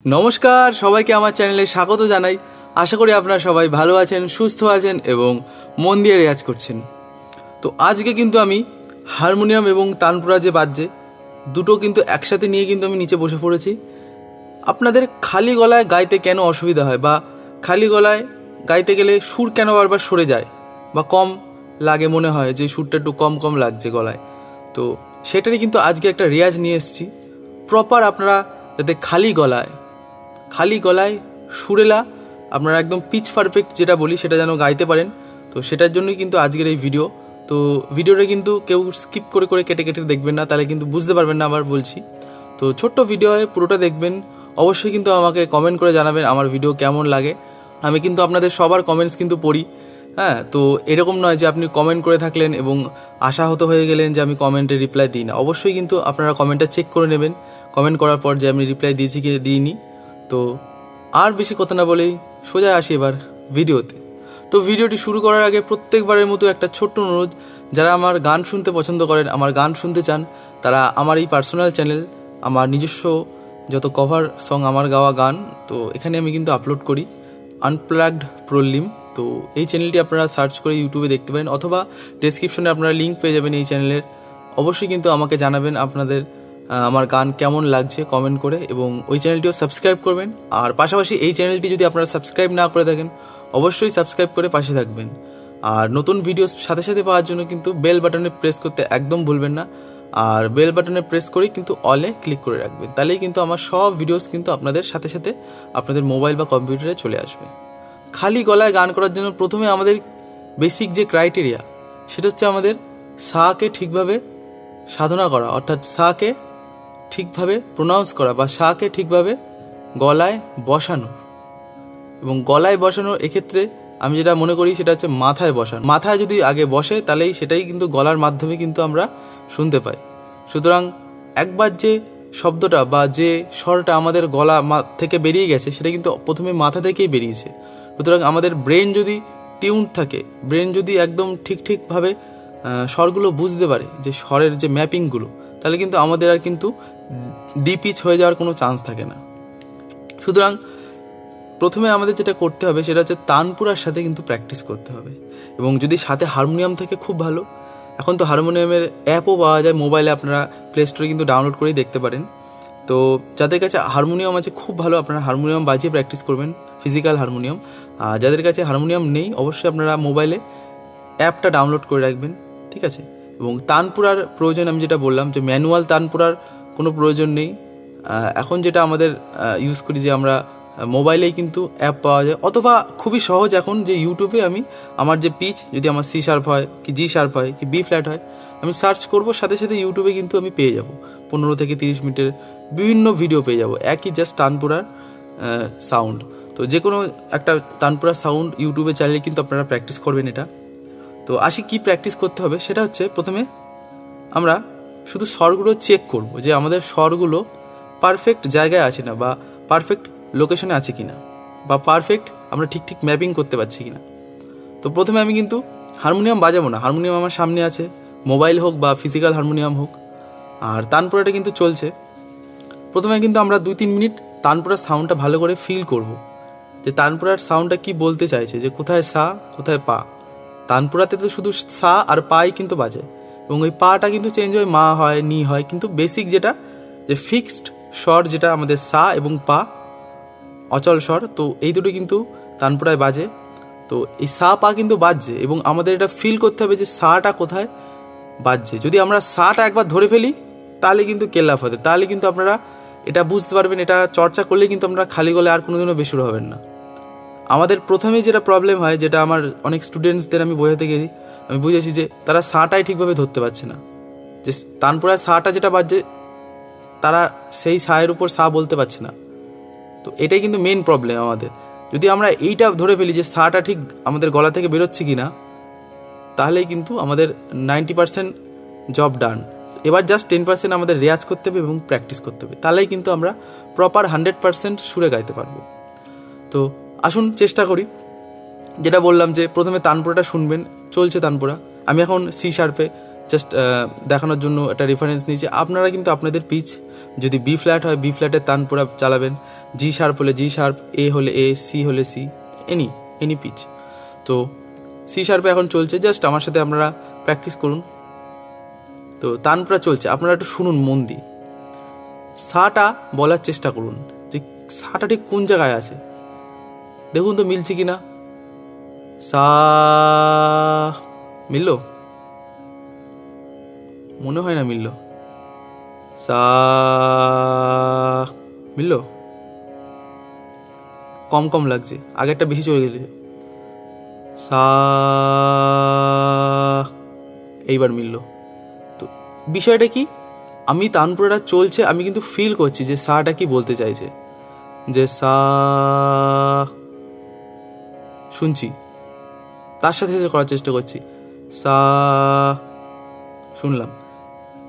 नमस्कार सबाइके आमार चैनेले स्वागत जानाई। आशा करी आपनारा सबाई भालो आछेन, सुस्थ आछेन एबं मन दिये रेयाज करछेन। तो आजके किन्तु आमी हारमोनियाम एबं तानपुरा जे बाजছে दुटो किन्तु एकसाथे निये किन्तु आमी नीचे बसे पड़ेछि। आपनादेर खाली गलाय गाइते केन असुविधा हय बा खाली गलाय गाइते गेले सुर केन बारबार सरे जाय बा कम लागे, मने हय जे सुरटा एकटु कम कम लागছে गलाय, तो सेटारই किन्तु आजके एकटा रेयाज निये एसेछि प्रपार आपनारा जाते खाली गलाय सुरेला आपनारा एकदम पिच पारफेक्ट जेटा बोली सेटा जेन गाइते पारेन। तो सेटार जोन्नोई किन्तु आजकेर এই ভিডিও। तो ভিডিওটা কিন্তু কেউ স্কিপ করে করে কেটে কেটে দেখবেন না, তাহলে কিন্তু বুঝতে পারবেন না। আবার বলছি, তো ছোট্ট ভিডিও হয়, পুরোটা দেখবেন। অবশ্যই কিন্তু আমাকে কমেন্ট করে জানাবেন আমার ভিডিও কেমন লাগে। আমি কিন্তু আপনাদের সবার কমেন্টস কিন্তু পড়ি, হ্যাঁ। তো এরকম নয় যে আপনি কমেন্ট করে থাকলেন এবং আশাহত হয়ে গেলেন যে আমি কমেন্টে রিপ্লাই দিই না। অবশ্যই কিন্তু আপনারা কমেন্টটা চেক করে নেবেন, কমেন্ট করার পর যে আমি রিপ্লাই দিয়েছি কি দিইনি। তো আর বেশি কথা না বলেই সোজা আসি এবার ভিডিওতে। তো ভিডিওটি শুরু করার আগে প্রত্যেকবারের মতো একটা ছোট্ট অনুরোধ, যারা আমার গান শুনতে পছন্দ করেন, আমার গান শুনতে চান, তারা আমার এই পার্সোনাল চ্যানেল, আমার নিজস্ব যত কভার সং আমার গাওয়া গান, তো এখানে আমি কিন্তু আপলোড করি আনপ্লাগড প্রলিম। তো এই চ্যানেলটি আপনারা সার্চ করে ইউটিউবে দেখতে পারেন, অথবা ডেসক্রিপশনে আপনারা লিঙ্ক পেয়ে যাবেন এই চ্যানেলের। অবশ্যই কিন্তু আমাকে জানাবেন আপনাদের আমার গান কেমন লাগছে কমেন্ট করে, এবং ওই চ্যানেলটিও সাবস্ক্রাইব করবেন। আর পাশাপাশি এই চ্যানেলটি যদি আপনারা সাবস্ক্রাইব না করে থাকেন, অবশ্যই সাবস্ক্রাইব করে পাশে থাকবেন। আর নতুন ভিডিও সাথে সাথে পাওয়ার জন্য কিন্তু বেল বাটনে প্রেস করতে একদম ভুলবেন না। আর বেল বাটনে প্রেস করেই কিন্তু অলে ক্লিক করে রাখবেন, তাহলেই কিন্তু আমার সব ভিডিওস কিন্তু আপনাদের সাথে সাথে আপনাদের মোবাইল বা কম্পিউটারে চলে আসবে। খালি গলায় গান করার জন্য প্রথমে আমাদের বেসিক যে ক্রাইটেরিয়া, সেটা হচ্ছে আমাদের সাকে ঠিকভাবে সাধনা করা, অর্থাৎ সাকে ঠিকভাবে প্রোনাউন্স করা বা সাকে ঠিকভাবে গলায় বসানো। এবং গলায় বসানোর এক্ষেত্রে আমি যেটা মনে করি সেটা হচ্ছে মাথায় বসানো। মাথায় যদি আগে বসে তাহলেই সেটাই কিন্তু গলার মাধ্যমে কিন্তু আমরা শুনতে পাই। সুতরাং একবার যে শব্দটা বা যে স্বরটা আমাদের গলা থেকে বেরিয়ে গেছে, সেটা কিন্তু প্রথমে মাথা থেকেই বেরিয়েছে। সুতরাং আমাদের ব্রেন যদি টিউন থাকে, ব্রেন যদি একদম ঠিকভাবে স্বরগুলো বুঝতে পারে, যে স্বরের যে ম্যাপিংগুলো, তাহলে কিন্তু আমাদের আর কিন্তু ডিপিচ হয়ে যাওয়ার কোনো চান্স থাকে না। সুতরাং প্রথমে আমাদের যেটা করতে হবে সেটা হচ্ছে তানপুরার সাথে কিন্তু প্র্যাকটিস করতে হবে। এবং যদি সাথে হারমোনিয়াম থাকে খুব ভালো। এখন তো হারমোনিয়ামের অ্যাপও পাওয়া যায় মোবাইলে, আপনারা প্লে স্টোরে কিন্তু ডাউনলোড করেই দেখতে পারেন। তো যাদের কাছে হারমোনিয়াম আছে খুব ভালো, আপনারা হারমোনিয়াম বাজিয়ে প্র্যাকটিস করবেন, ফিজিক্যাল হারমোনিয়াম। আর যাদের কাছে হারমোনিয়াম নেই, অবশ্যই আপনারা মোবাইলে অ্যাপটা ডাউনলোড করে রাখবেন, ঠিক আছে। এবং তানপুরার প্রয়োজন আমি যেটা বললাম, যে ম্যানুয়াল তানপুরার কোনো প্রয়োজন নেই। এখন যেটা আমাদের ইউজ করি, যে আমরা মোবাইলেই কিন্তু অ্যাপ পাওয়া যায়, অথবা খুবই সহজ এখন যে ইউটিউবে আমি আমার যে পিচ, যদি আমার সি শার্প হয় কি জি শার্প হয় কি বি ফ্ল্যাট হয়, আমি সার্চ করব, সাথে সাথে ইউটিউবে কিন্তু আমি পেয়ে যাব 15 থেকে 30 মিনিটের বিভিন্ন ভিডিও পেয়ে যাব, একই জাস্ট তানপুরার সাউন্ড। তো যে কোনো একটা তানপুরা সাউন্ড ইউটিউবে চাইলে কিন্তু আপনারা প্র্যাকটিস করবেন এটা। তো আসি কি প্র্যাকটিস করতে হবে, সেটা হচ্ছে প্রথমে আমরা শুধু স্বরগুলো চেক করব, যে আমাদের স্বরগুলো পারফেক্ট জায়গায় আছে না, বা পারফেক্ট লোকেশনে আছে কিনা, বা পারফেক্ট আমরা ঠিক ম্যাপিং করতে পারছি কিনা। তো প্রথমে আমি কিন্তু হারমোনিয়াম বাজাবো না, হারমোনিয়াম আমার সামনে আছে, মোবাইল হোক বা ফিজিক্যাল হারমোনিয়াম হোক। আর তানপুরাটা কিন্তু চলছে। প্রথমে কিন্তু আমরা 2-3 মিনিট তানপুরার সাউন্ডটা ভালো করে ফিল করব, যে তানপুরার সাউন্ডটা কি বলতে চাইছে, যে কোথায় সা কোথায় পা। তানপুরাতে তো শুধু সা আর পাই কিন্তু বাজে, এবং ওই পাটা কিন্তু চেঞ্জ হয়, মা হয় নি হয়, কিন্তু বেসিক যেটা যে ফিক্সড স্বর, যেটা আমাদের সা এবং পা অচল স্বর, তো এই দুটো কিন্তু তানপুরায় বাজে। তো এই সা পা কিন্তু বাজছে, এবং আমাদের এটা ফিল করতে হবে যে সাটা কোথায় বাজছে। যদি আমরা সাটা একবার ধরে ফেলি, তাহলে কিন্তু কেল্লাফ হবে, তাহলে কিন্তু আপনারা এটা বুঝতে পারবেন। এটা চর্চা করলে কিন্তু আমরা খালি গলায় আর কোনোদিনও বেসুরো হবেন না। আমাদের প্রথমেই যেটা প্রবলেম হয়, যেটা আমার অনেক স্টুডেন্টসদের আমি বোঝাতে গেছি, আমি বুঝেছি যে তারা সাটাই ঠিকভাবে ধরতে পারছে না, যে তানপুরায় সাটা যেটা বাজছে তারা সেই সায়ের উপর সা বলতে পারছে না। তো এটাই কিন্তু মেন প্রবলেম আমাদের। যদি আমরা এইটা ধরে ফেলি যে সাটা ঠিক আমাদের গলা থেকে বেরোচ্ছে কি না, তাহলেই কিন্তু আমাদের 90% জব ডান। এবার জাস্ট 10% আমাদের রেয়াজ করতে হবে এবং প্র্যাকটিস করতে হবে, তাহলেই কিন্তু আমরা প্রপার 100% সুরে গাইতে পারবো। তো আসুন চেষ্টা করি। যেটা বললাম যে প্রথমে তানপুরাটা শুনবেন, চলছে তানপুরা। আমি এখন সি শার্পে জাস্ট দেখানোর জন্য একটা রেফারেন্স নিয়েছি। আপনারা কিন্তু আপনাদের পিচ যদি বি ফ্ল্যাট হয় বি ফ্ল্যাটের তানপুরা চালাবেন, জি শার্প হলে জি শার্প, এ হলে এ, সি হলে সি, এনি পিচ। তো সি শার্পে এখন চলছে, জাস্ট আমার সাথে আপনারা প্র্যাকটিস করুন। তো তানপুরা চলছে, আপনারা একটু শুনুন মন দিয়ে, সাটা বলার চেষ্টা করুন যে সাটা ঠিক কোন জায়গায় আছে, দেখুন তো মিলছে কি না। সা মিলল? মনে হয় না মিলল। সা মিলল? কম কম লাগছে, আগেরটা বেশি চলে গেছে। সা এইবার মিলল। তো বিষয়টা কি, আমি তানপুরাটা চলছে, আমি কিন্তু ফিল করছি যে সাটা কি বলতে চাইছে, যে সা শুনছি, তার সাথে সাথে করার চেষ্টা করছি। সা শুনলাম,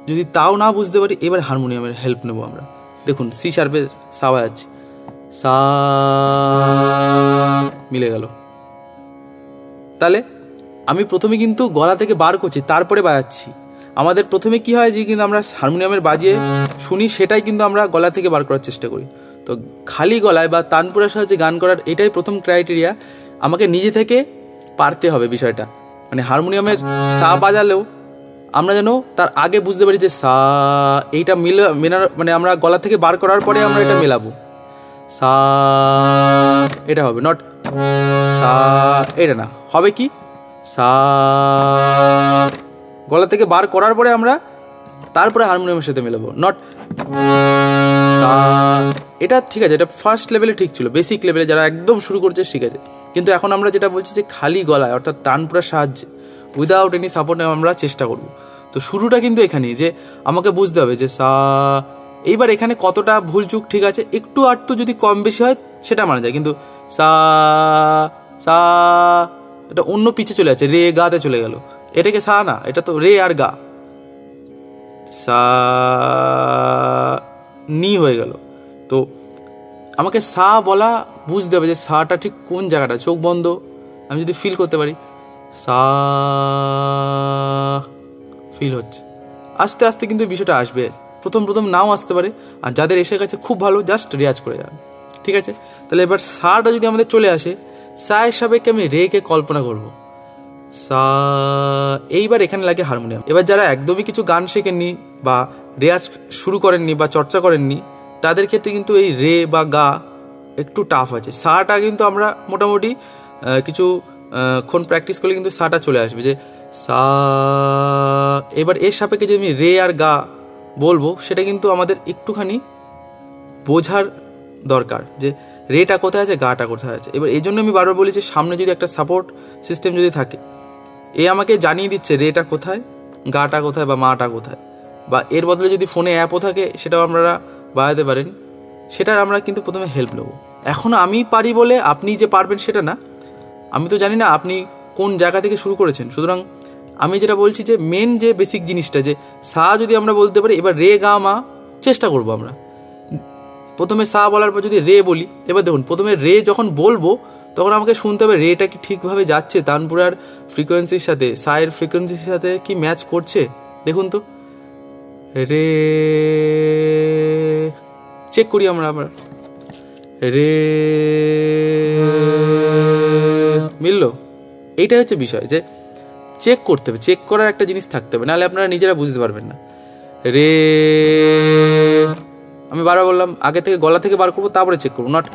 যদি তাও না বুঝতে পারি এবার হারমোনিয়ামের হেল্প নেব আমরা। দেখুন সি শার্পে সা বাজাচ্ছি, সা মিলে গেল। তাহলে আমি প্রথমে কিন্তু গলা থেকে বার করছি, তারপরে বাজাচ্ছি। আমাদের প্রথমে কি হয় যে কিন্তু আমরা হারমোনিয়ামের বাজিয়ে শুনি, সেটাই কিন্তু আমরা গলা থেকে বার করার চেষ্টা করি। তো খালি গলায় বা তানপুরার সাহায্যে গান করার এটাই প্রথম ক্রাইটেরিয়া, আমাকে নিজে থেকে পারতে হবে বিষয়টা। মানে হারমোনিয়ামের সা বাজালেও আমরা যেন তার আগে বুঝতে পারি যে সা, এইটা মেলার মানে আমরা গলা থেকে বার করার পরে আমরা এটা মেলাবো। সা এটা হবে, নট সা এটা না, হবে কি সা গলা থেকে বার করার পরে আমরা তারপরে হারমোনিয়ামের সাথে মেলাবো, নট সা। এটা ঠিক আছে, এটা ফার্স্ট লেভেলে ঠিক ছিল, বেসিক লেভেলে যারা একদম শুরু করছে ঠিক আছে। কিন্তু এখন আমরা যেটা বলছি যে খালি গলায় অর্থাৎ তানপুরার সাহায্যে উইদাউট এনি সাপোর্ট আমরা চেষ্টা করব। তো শুরুটা কিন্তু এখানেই, যে আমাকে বুঝতে হবে যে সা। এইবার এখানে কতটা ভুল চুক ঠিক আছে, একটু আধটু যদি কম বেশি হয় সেটা মানা যায়, কিন্তু সা সা এটা অন্য পিছে চলে যাচ্ছে, রে গাতে চলে গেল, এটাকে সা না, এটা তো রে আর গা, সা নি হয়ে গেল। তো আমাকে সা বলা বুঝতে হবে যে সাটা ঠিক কোন জায়গাটা, চোখ বন্ধ আমি যদি ফিল করতে পারি সা ফিল হচ্ছে, আস্তে আস্তে কিন্তু বিষয়টা আসবে। প্রথম প্রথম নাও আসতে পারে, আর যাদের এসে গেছে খুব ভালো, জাস্ট রেয়াজ করে যান, ঠিক আছে। তাহলে এবার সাটা যদি আমাদের চলে আসে, সা এর সাপেক্ষে আমি রেকে কল্পনা করব, সা। এইবার এখানে লাগে হারমোনিয়াম। এবার যারা একদমই কিছু গান শেখেননি বা রেয়াজ শুরু করেননি বা চর্চা করেননি, তাদের ক্ষেত্রে কিন্তু এই রে বা গা একটু টাফ আছে। সাটা কিন্তু আমরা মোটামুটি কিছুক্ষণ প্র্যাকটিস করলে কিন্তু সাটা চলে আসবে, যে সা। এবার এর সাপেক্ষে যে আমি রে আর গা বলবো, সেটা কিন্তু আমাদের একটুখানি বোঝার দরকার, যে রেটা কোথায় আছে, গাটা কোথায় আছে। এবার এই জন্য আমি বারবার বলি যে সামনে যদি একটা সাপোর্ট সিস্টেম যদি থাকে, এ আমাকে জানিয়ে দিচ্ছে রেটা কোথায়, গাটা কোথায় বা মাটা কোথায়, বা এর বদলে যদি ফোনে অ্যাপও থাকে সেটাও আপনারা বাজাতে পারেন, সেটার আমরা কিন্তু প্রথমে হেল্প নেব। এখন আমি পারি বলে আপনি যে পারবেন সেটা না, আমি তো জানি না আপনি কোন জায়গা থেকে শুরু করেছেন। সুতরাং আমি যেটা বলছি যে মেন যে বেসিক জিনিসটা, যে সা যদি আমরা বলতে পারি, এবার রে গা মা চেষ্টা করবো আমরা। প্রথমে সা বলার পর যদি রে বলি, এবার দেখুন প্রথমে রে যখন বলবো তখন আমাকে শুনতে হবে রেটা কি ঠিকভাবে যাচ্ছে তানপুরার ফ্রিকোয়েন্সির সাথে, সায়ের ফ্রিকোয়েন্সির সাথে কি ম্যাচ করছে, দেখুন তো। রে চেক করি আমরা আবার, রে মিলল। এইটাই হচ্ছে বিষয়, যে চেক করতে হবে, চেক করার একটা জিনিস থাকতে হবে, নাহলে আপনারা নিজেরা বুঝতে পারবেন না। রে আমি বারবার বললাম, আগে থেকে গলা থেকে বার করবো, তারপরে চেক করবো, নট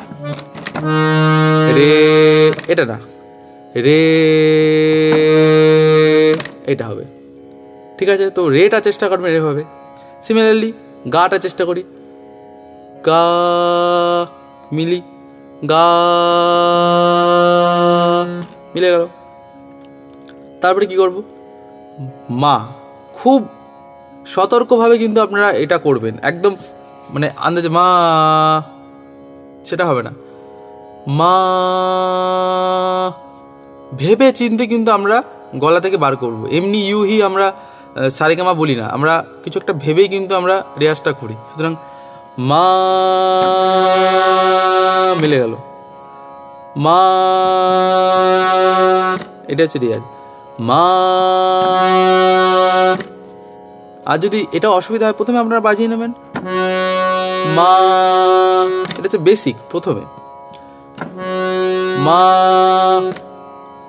রে এটা না, রে এটা হবে, ঠিক আছে। তো রেটা চেষ্টা করবেন এভাবে। সিমিলারলি গাটা চেষ্টা করি, গা মিলি, গা মিলে গেল। তারপরে কি করব, মা। খুব সতর্কভাবে কিন্তু আপনারা এটা করবেন, একদম মানে আন্দাজে মা সেটা হবে না, মা ভেবে চিনতে কিন্তু আমরা গলা থেকে বার করব। এমনি ইউহি আমরা সারেগামা বলি না, আমরা কিছু একটা ভেবেই কিন্তু আমরা রেয়াজটা করি। সুতরাং মা মিলে গেল, মা এটা হচ্ছে রেয়াজ। মা আর যদি এটা অসুবিধা হয় প্রথমে আপনারা বাজিয়ে নেবেন মা, এটা হচ্ছে বেসিক প্রথমে মা,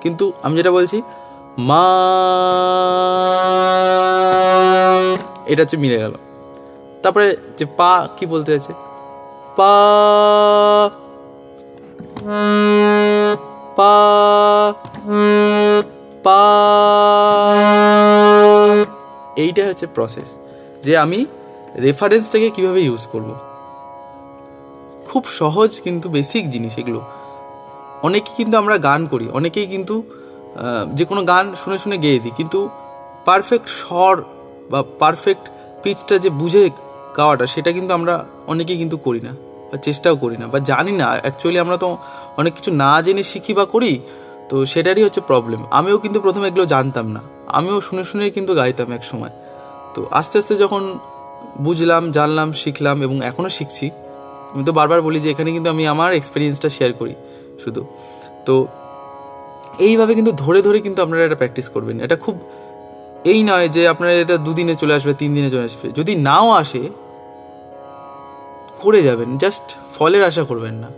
কিন্তু আমি যেটা বলছি মা, এটা হচ্ছে মিলে গেল। তারপরে যে পা কি বলতে আছে, পা পা পা, এইটা হচ্ছে প্রসেস যে আমি রেফারেন্সটাকে কিভাবে ইউজ করব। খুব সহজ কিন্তু বেসিক জিনিস এগুলো। অনেকেই কিন্তু আমরা গান করি, অনেকেই কিন্তু যে কোনো গান শুনে শুনে গেয়ে দিই, কিন্তু পারফেক্ট স্বর বা পারফেক্ট পিচটা যে বুঝে গাওয়াটা সেটা কিন্তু আমরা অনেকেই কিন্তু করি না বা চেষ্টাও করি না বা জানি না। অ্যাকচুয়ালি আমরা তো অনেক কিছু না জেনে শিখি বা করি, তো সেটারই হচ্ছে প্রবলেম। আমিও কিন্তু প্রথমে এগুলো জানতাম না, আমিও শুনে শুনেই কিন্তু গাইতাম এক সময়। তো আস্তে আস্তে যখন বুঝলাম, জানলাম, শিখলাম এবং এখনও শিখছি। আমি তো বারবার বলি যে এখানে কিন্তু আমি আমার এক্সপিরিয়েন্সটা শেয়ার করি শুধু। তো এইভাবে কিন্তু ধরে ধরে কিন্তু আপনারা এটা প্র্যাকটিস করবেন। এটা খুব এই নয় যে আপনারা এটা 2 দিনে চলে আসবে, 3 দিনে চলে আসবে। যদি নাও আসে করে যাবেন, জাস্ট ফলের আশা করবেন না।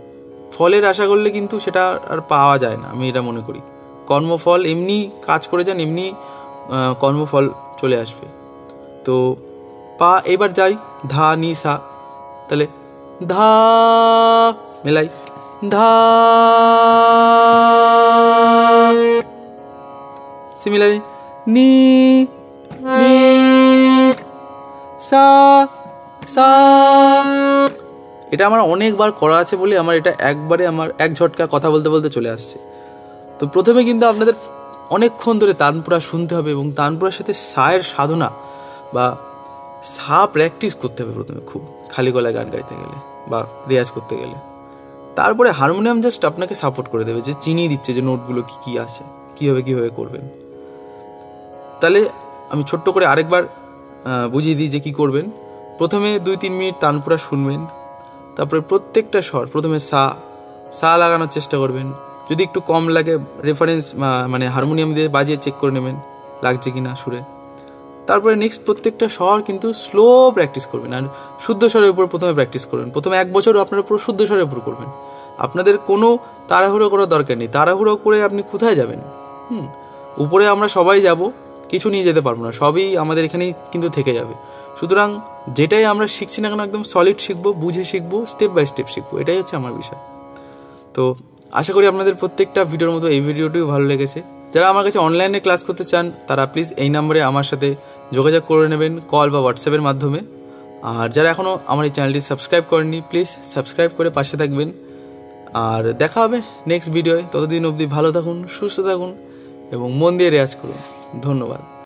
ফলের আশা করলে কিন্তু সেটা আর পাওয়া যায় না, আমি এটা মনে করি। কর্মফল এমনি কাজ করে যান, এমনি কর্মফল চলে আসবে। তো পা এবার যাই ধা নি সা, তাহলে ধা মেলাই ধা, সিমিলারলি নি নি সা সা। এটা আমার অনেকবার করা আছে বলে আমার এটা একবারে আমার এক ঝটকা কথা বলতে বলতে চলে আসছে। তো প্রথমে কিন্তু আপনাদের অনেকক্ষণ ধরে তানপুরা শুনতে হবে এবং তানপুরার সাথে সায়ের সাধনা বা সা প্র্যাকটিস করতে হবে প্রথমে খুব, খালি গলায় গান গাইতে গেলে বা রেয়াজ করতে গেলে। তারপরে হারমোনিয়াম জাস্ট আপনাকে সাপোর্ট করে দেবে, যে চিনিয়ে দিচ্ছে যে নোটগুলো কী কী আছে, কীভাবে করবেন। তাহলে আমি ছোট্ট করে আরেকবার বুঝিয়ে দিই যে কী করবেন। প্রথমে 2-3 মিনিট তানপুরা শুনবেন, তারপরে প্রত্যেকটা স্বর প্রথমে সা লাগানোর চেষ্টা করবেন। যদি একটু কম লাগে রেফারেন্স মানে হারমোনিয়াম দিয়ে বাজিয়ে চেক করে নেবেন লাগছে কি না সুরে। তারপরে নেক্সট প্রত্যেকটা স্বর কিন্তু স্লো প্র্যাকটিস করবেন, আর শুদ্ধ স্বরের উপর প্রথমে প্র্যাকটিস করবেন। প্রথমে 1 বছর আপনারা পুরো শুদ্ধ স্বরের উপর করবেন। আপনাদের কোনো তাড়াহুড়ো করার দরকার নেই। তাড়াহুড়ো করে আপনি কোথায় যাবেন? উপরে আমরা সবাই যাব, কিছু নিয়ে যেতে পারবো না, সবই আমাদের এখানেই কিন্তু থেকে যাবে। সুতরাং যেটাই আমরা শিখছি না কেন একদম সলিড শিখবো, বুঝে শিখবো, স্টেপ বাই স্টেপ শিখবো, এটাই হচ্ছে আমার বিষয়। তো আশা করি আপনাদের প্রত্যেকটা ভিডিওর মতো এই ভিডিওটিও ভালো লেগেছে। যারা আমার কাছে অনলাইনে ক্লাস করতে চান তারা প্লিজ এই নম্বরে আমার সাথে যোগাযোগ করে নেবেন, কল বা হোয়াটসঅ্যাপের মাধ্যমে। আর যারা এখনও আমার এই চ্যানেলটি সাবস্ক্রাইব করেননি প্লিজ সাবস্ক্রাইব করে পাশে থাকবেন। আর দেখা হবে নেক্সট ভিডিওয়। ততদিন অবধি ভালো থাকুন, সুস্থ থাকুন এবং মন দিয়ে রেয়াজ করুন। ধন্যবাদ।